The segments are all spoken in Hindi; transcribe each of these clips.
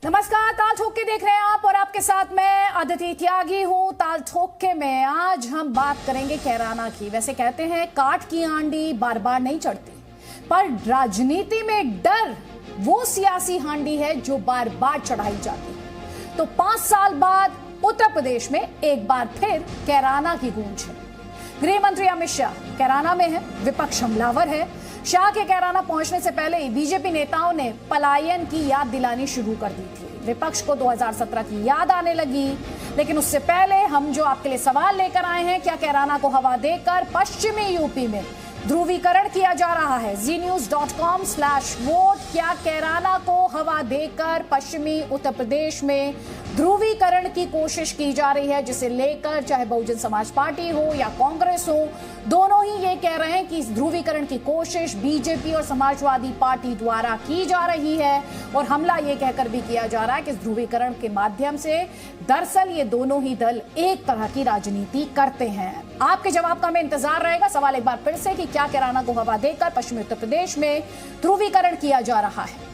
नमस्कार, ताल ठोक के देख रहे हैं आप और आपके साथ मैं अदिति त्यागी हूं। ताल ठोक के में आज हम बात करेंगे कैराना की। वैसे कहते हैं काठ की आंडी बार बार नहीं चढ़ती, पर राजनीति में डर वो सियासी हांडी है जो बार बार चढ़ाई जाती है। तो 5 साल बाद उत्तर प्रदेश में एक बार फिर कैराना की गूंज है। गृह मंत्री अमित शाह कैराना में है, विपक्ष हमलावर है। शाह के कैराना पहुंचने से पहले ही बीजेपी नेताओं ने पलायन की याद दिलानी शुरू कर दी थी। विपक्ष को 2017 की याद आने लगी, लेकिन उससे पहले हम जो आपके लिए सवाल लेकर आए हैं, क्या कैराना को हवा देकर पश्चिमी यूपी में ध्रुवीकरण किया जा रहा है? znews.com/vote। क्या कैराना को हवा देकर पश्चिमी उत्तर प्रदेश में ध्रुवीकरण की कोशिश की जा रही है, जिसे लेकर चाहे बहुजन समाज पार्टी हो या कांग्रेस हो, दोनों ही ये कह रहे हैं कि इस ध्रुवीकरण की कोशिश बीजेपी और समाजवादी पार्टी द्वारा की जा रही है। और हमला ये कहकर भी किया जा रहा है कि इस ध्रुवीकरण के माध्यम से दरअसल ये दोनों ही दल एक तरह की राजनीति करते हैं। आपके जवाब का हमें इंतजार रहेगा। सवाल एक बार फिर से कि क्या कैराना को हवा देकर पश्चिमी उत्तर प्रदेश में ध्रुवीकरण किया जा रहा है?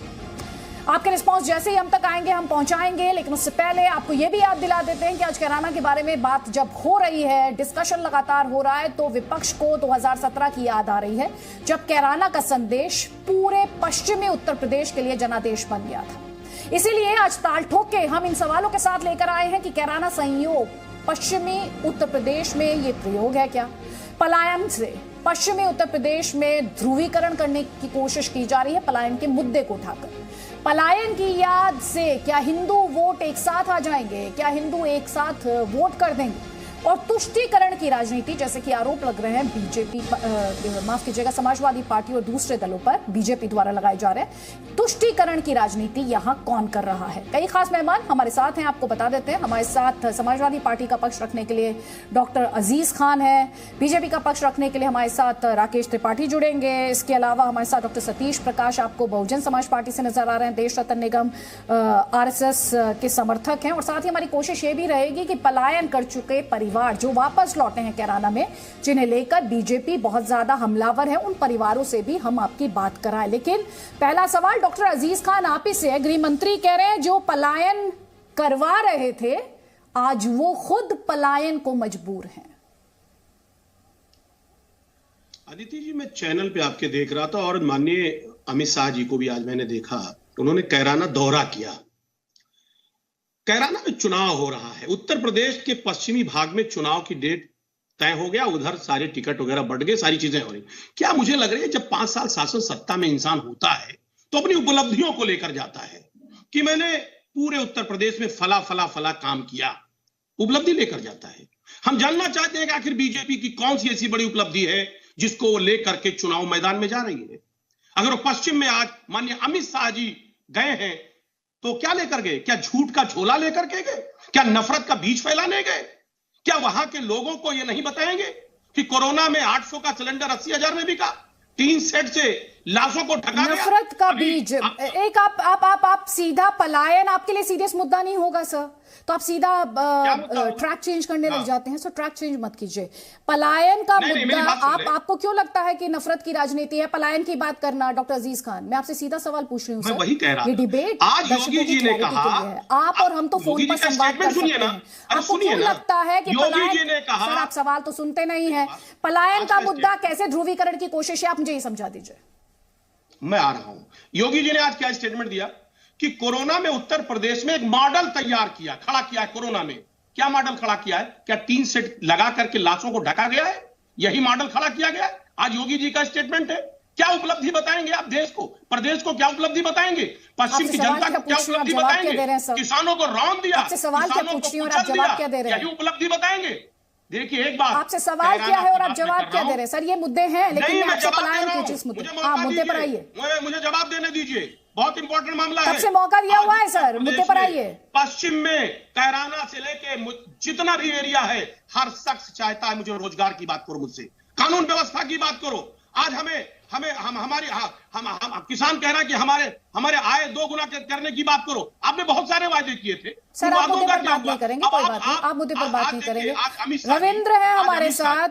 आपके रिस्पांस जैसे ही हम तक आएंगे हम पहुंचाएंगे, लेकिन उससे पहले आपको यह भी याद दिला देते हैं कि आज कैराना के बारे में बात जब हो रही है, डिस्कशन लगातार हो रहा है, तो विपक्ष को 2017 की याद आ रही है, जब कैराना का संदेश पूरे पश्चिमी उत्तर प्रदेश के लिए जनादेश बन गया था। इसीलिए आज ताल ठोक के हम इन सवालों के साथ लेकर आए हैं कि कैराना संयोग पश्चिमी उत्तर प्रदेश में ये प्रयोग है क्या? पलायन से पश्चिमी उत्तर प्रदेश में ध्रुवीकरण करने की कोशिश की जा रही है, पलायन के मुद्दे को उठाकर। पलायन की याद से क्या हिंदू वोट एक साथ आ जाएंगे? क्या हिंदू एक साथ वोट कर देंगे? और तुष्टीकरण की राजनीति, जैसे कि आरोप लग रहे हैं बीजेपी, माफ कीजिएगा, समाजवादी पार्टी और दूसरे दलों पर बीजेपी द्वारा लगाए जा रहे हैं, तुष्टीकरण की राजनीति यहां कौन कर रहा है? कई खास मेहमान हमारे साथ हैं, आपको बता देते हैं। हमारे साथ समाजवादी पार्टी का पक्ष रखने के लिए डॉक्टर अजीज खान है, बीजेपी का पक्ष रखने के लिए हमारे साथ राकेश त्रिपाठी जुड़ेंगे। इसके अलावा हमारे साथ डॉक्टर सतीश प्रकाश आपको बहुजन समाज पार्टी से नजर आ रहे हैं, देश रत्न निगम RSS के समर्थक हैं। और साथ ही हमारी कोशिश ये भी रहेगी कि पलायन कर चुके परिवार जो वापस लौटे हैं कैराना में, जिन्हें लेकर बीजेपी बहुत ज्यादा हमलावर है, उन परिवारों से भी हम आपकी बात कराएं। लेकिन पहला सवाल डॉक्टर अजीज खान आप ही से है। गृह मंत्री कह रहे हैं जो पलायन करवा रहे थे आज वो खुद पलायन को मजबूर हैं। अदिति जी, मैं चैनल पे आपके देख रहा था और माननीय अमित शाह जी को भी आज मैंने देखा, उन्होंने कैराना दौरा किया। कैराना में चुनाव हो रहा है, उत्तर प्रदेश के पश्चिमी भाग में चुनाव की डेट तय हो गया, उधर सारे टिकट वगैरह बढ़ गए, सारी चीजें हो रही। क्या मुझे लग रही है जब 5 साल शासन सत्ता में इंसान होता है तो अपनी उपलब्धियों को लेकर जाता है कि मैंने पूरे उत्तर प्रदेश में फला फला फला काम किया, उपलब्धि लेकर जाता है। हम जानना चाहते हैं कि आखिर बीजेपी की कौन सी ऐसी बड़ी उपलब्धि है जिसको वो लेकर के चुनाव मैदान में जा रही है। अगर वो पश्चिम में आज माननीय अमित शाह जी गए हैं तो क्या लेकर गए? क्या झूठ का झोला लेकर के गए? क्या नफरत का बीज फैलाने गए? क्या वहां के लोगों को यह नहीं बताएंगे कि कोरोना में 800 का सिलेंडर 80,000 में बिका, 3 सेट से लाशों को ढका गया? नफरत का बीज एक आप सीधा पलायन आपके लिए सीरियस मुद्दा नहीं होगा सर, तो आप सीधा ट्रैक चेंज करने लग जाते हैं। सो ट्रैक चेंज मत कीजिए। पलायन का मुद्दा आपको क्यों लगता है कि नफरत की राजनीति है? पलायन की बात करना डॉक्टर अजीज खान, मैं आपसे सीधा सवाल पूछ रही हूँ सर। वही कह रहा, ये डिबेट आज योगी जी ने कहा, आप और हम तो फोन पर संवाद कर सकते हैं। आपको क्यों लगता है कि पलायन, सर आप सवाल तो सुनते नहीं है, पलायन का मुद्दा कैसे ध्रुवीकरण की कोशिश है, आप मुझे ये समझा दीजिए। मैं आ रहा हूं। योगी जी ने आज क्या स्टेटमेंट दिया कि कोरोना में उत्तर प्रदेश में एक मॉडल तैयार किया, खड़ा किया है। कोरोना में क्या मॉडल खड़ा किया है? क्या 3 सेट लगा करके लाशों को ढका गया है? यही मॉडल खड़ा किया गया है। आज योगी जी का स्टेटमेंट है। क्या उपलब्धि बताएंगे आप देश को, प्रदेश को क्या उपलब्धि बताएंगे, पश्चिम की जनता को क्या उपलब्धि बताएंगे? किसानों को रौंद दिया, सवाल क्या पूछ रही हूं और आप जवाब क्या दे रहे हैं? यही उपलब्धि बताएंगे। देखिए एक बात, आपसे सवाल क्या है और आप जवाब क्या दे रहे हैं? सर ये मुद्दे हैं, लेकिन मैं आपसे पलायन की जिस मुद्दे, हाँ मुद्दे पर आइए, मुझे जवाब देने दीजिए, बहुत इंपॉर्टेंट मामला है। सबसे मौका दिया हुआ है सर, मुद्दे पर आइए। पश्चिम में कैराना से लेके जितना भी एरिया है, हर शख्स चाहता है मुझे रोजगार की बात करो, मुझसे कानून व्यवस्था की बात करो। आज हमारी हम किसान कह रहा है कि हमारे आय 2 गुना करने की बात करो। आपने बहुत सारे वादे किए थे सर, आप मुद्दे पर बात नहीं करेंगे, कोई बात नहीं, आप मुद्दे पर बात नहीं करेंगे। रविंद्र है हमारे साथ,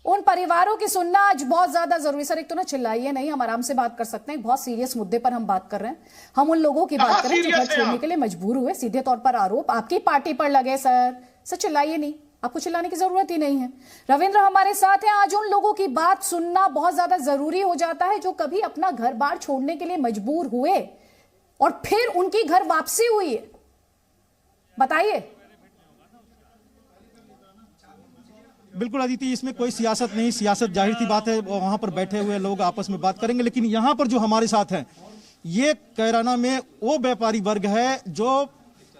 उन परिवारों की सुनना आज बहुत ज्यादा जरूरी। सर एक तो ना चिल्लाइए नहीं, हम आराम से बात कर सकते हैं, एक बहुत सीरियस मुद्दे पर हम बात कर रहे हैं। हम उन लोगों की बात कर रहे हैं जो घर छोड़ने के लिए मजबूर हुए, सीधे तौर पर आरोप आपकी पार्टी पर लगे। सर चिल्लाइए नहीं, आपको चिल्लाने की जरूरत ही नहीं है। रविंद्र हमारे साथ हैं। आज उन लोगों की बात सुनना बहुत ज्यादा जरूरी हो जाता है जो कभी अपना घर बार छोड़ने के लिए मजबूर हुए और फिर उनकी घर वापसी हुई है। बताइए। बिल्कुल अदिति, इसमें कोई सियासत नहीं, सियासत जाहिर सी बात है वहां पर बैठे हुए लोग आपस में बात करेंगे, लेकिन यहां पर जो हमारे साथ हैं ये कैराना में वो व्यापारी वर्ग है जो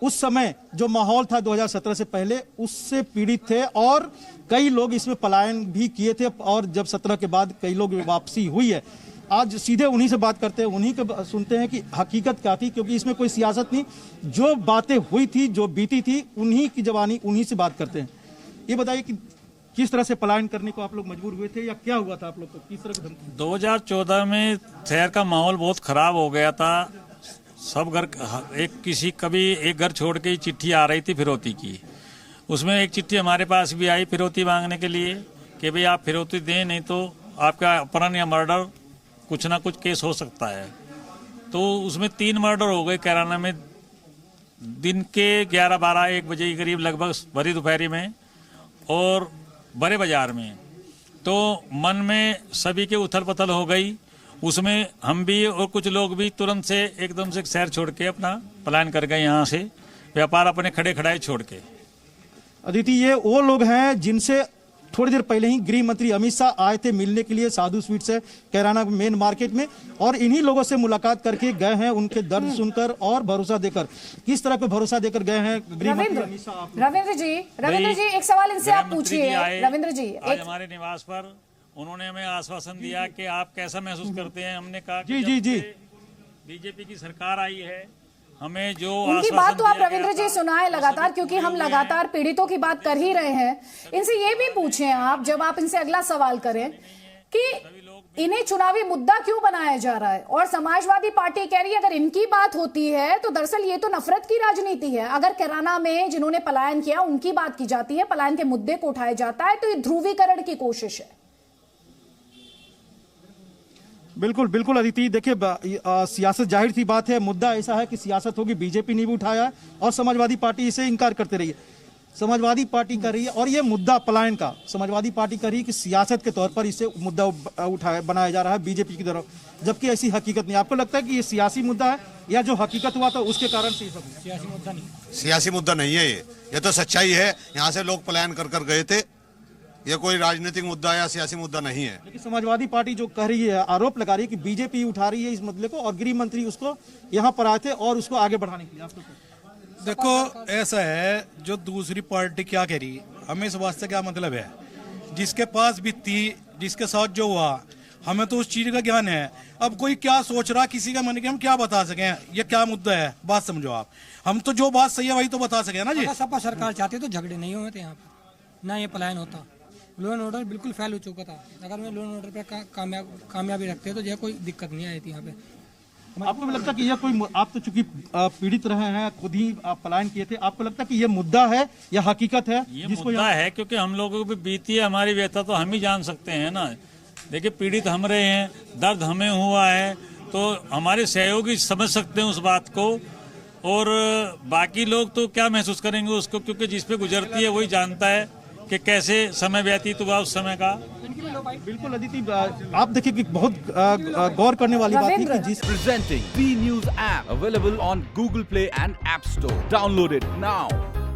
उस समय जो माहौल था 2017 से पहले उससे पीड़ित थे और कई लोग इसमें पलायन भी किए थे और जब 17 के बाद कई लोग वापसी हुई है। आज सीधे उन्हीं से बात करते हैं, उन्हीं के सुनते हैं कि हकीकत क्या थी, क्योंकि इसमें कोई सियासत नहीं, जो बातें हुई थी जो बीती थी उन्हीं की जवानी उन्हीं से बात करते हैं। ये बताइए कि किस तरह से पलायन करने को आप लोग मजबूर हुए थे या क्या हुआ था आप लोग को, किस तरह का? 2014 में शहर का माहौल बहुत खराब हो गया था। सब घर कभी एक घर छोड़ के ही चिट्ठी आ रही थी फिरौती की। उसमें एक चिट्ठी हमारे पास भी आई फिरौती मांगने के लिए कि भाई आप फिरौती दें, नहीं तो आपका अपहरण या मर्डर कुछ ना कुछ केस हो सकता है। तो उसमें 3 मर्डर हो गए कैराना में दिन के 11-12-1 बजे के करीब, लगभग भरी दोपहरी में और बड़े बाजार में। तो मन में सभी के उथल पथल हो गई। उसमें हम भी और कुछ लोग भी तुरंत से एकदम से शहर छोड़ के अपना पलायन कर गए, यहाँ से व्यापार अपने खड़े खड़ाए छोड़ के। अदिति, ये वो लोग हैं जिनसे थोड़ी देर पहले ही गृह मंत्री अमित शाह आए थे मिलने के लिए साधु स्वीट से कैराना मेन मार्केट में, और इन्हीं लोगों से मुलाकात करके गए हैं, उनके दर्द सुनकर और भरोसा देकर। किस तरह का भरोसा देकर गए हैं गृह मंत्री अमित शाह? रविंद्र जी एक सवाल इनसे आप पूछिए। रविंद्र जी, आज हमारे निवास पर उन्होंने हमें आश्वासन दिया कि आप कैसा महसूस करते हैं। हमने कहा कि जी बीजेपी की सरकार आई है, हमें जो उनकी बात तो आप रविंद्र जी सुनाए लगातार, क्योंकि हम लगातार पीड़ितों की बात कर ही रहे हैं। इनसे ये भी पूछें आप, जब आप इनसे अगला सवाल करें कि इन्हें चुनावी मुद्दा क्यों बनाया जा रहा है, और समाजवादी पार्टी कह रही है अगर इनकी बात होती है तो दरअसल ये तो नफरत की राजनीति है। अगर कैराना में जिन्होंने पलायन किया उनकी बात की जाती है, पलायन के मुद्दे को उठाया जाता है, तो ये ध्रुवीकरण की कोशिश है। बिल्कुल अदिति, देखिए सियासत जाहिर सी बात है, मुद्दा ऐसा है कि सियासत होगी, बीजेपी ने भी उठाया है और समाजवादी पार्टी इसे इनकार करते रही है। समाजवादी पार्टी कर रही है और ये मुद्दा पलायन का समाजवादी पार्टी कर रही है कि सियासत के तौर पर इसे मुद्दा बनाया जा रहा है बीजेपी की तरफ, जबकि ऐसी हकीकत नहीं। आपको लगता है कि ये सियासी मुद्दा है या जो हकीकत हुआ था उसके कारण से? सियासी मुद्दा नहीं, सियासी मुद्दा नहीं है, ये तो सच्चाई है। यहाँ से लोग पलायन कर गए थे, ये कोई राजनीतिक मुद्दा या सियासी मुद्दा नहीं है। लेकिन समाजवादी पार्टी जो कह रही है, आरोप लगा रही है कि बीजेपी उठा रही है इस मुद्दे को और गृह मंत्री उसको यहाँ पर आए थे और उसको आगे बढ़ाने के लिए। आपको देखो ऐसा है, जो दूसरी पार्टी क्या कह रही है हमें इस वास्ते क्या मतलब है, जिसके पास बीती जिसके साथ जो हुआ हमें तो उस चीज का ज्ञान है। अब कोई क्या सोच रहा किसी का मन के हम क्या बता सकें, ये क्या मुद्दा है, बात समझो आप। हम तो जो बात सही है वही तो बता सके ना जी। सपा सरकार चाहती तो झगड़े नहीं हुए थे यहाँ पर, ना ये पलायन होता। लॉ एंड ऑर्डर बिल्कुल फेल हो चुका था। अगर मैं लॉ एंड ऑर्डर पे कामयाबी रखते तो जो कोई दिक्कत नहीं आई थी यहाँ पे। आपको भी लगता है कि यह कोई, आप तो चूंकि पीड़ित रहे हैं, खुद ही आप पलायन किए थे, आपको लगता है कि यह मुद्दा है या हकीकत है? ये मुद्दा है क्योंकि हम लोगों को भी बीती है, हमारी व्यथा तो हम ही जान सकते हैं ना। देखिए पीड़ित हम रहे हैं, दर्द हमें हुआ है, तो हमारे सहयोगी समझ सकते हैं उस बात को, और बाकी लोग तो क्या महसूस करेंगे उसको, क्योंकि जिस पे गुजरती है वही जानता है कि कैसे समय व्यतीत हुआ उस समय का। बिल्कुल अदिति, आप देखिए कि बहुत गौर करने वाली बात है कि जिस presenting B news app available on Google Play and App Store, download it now.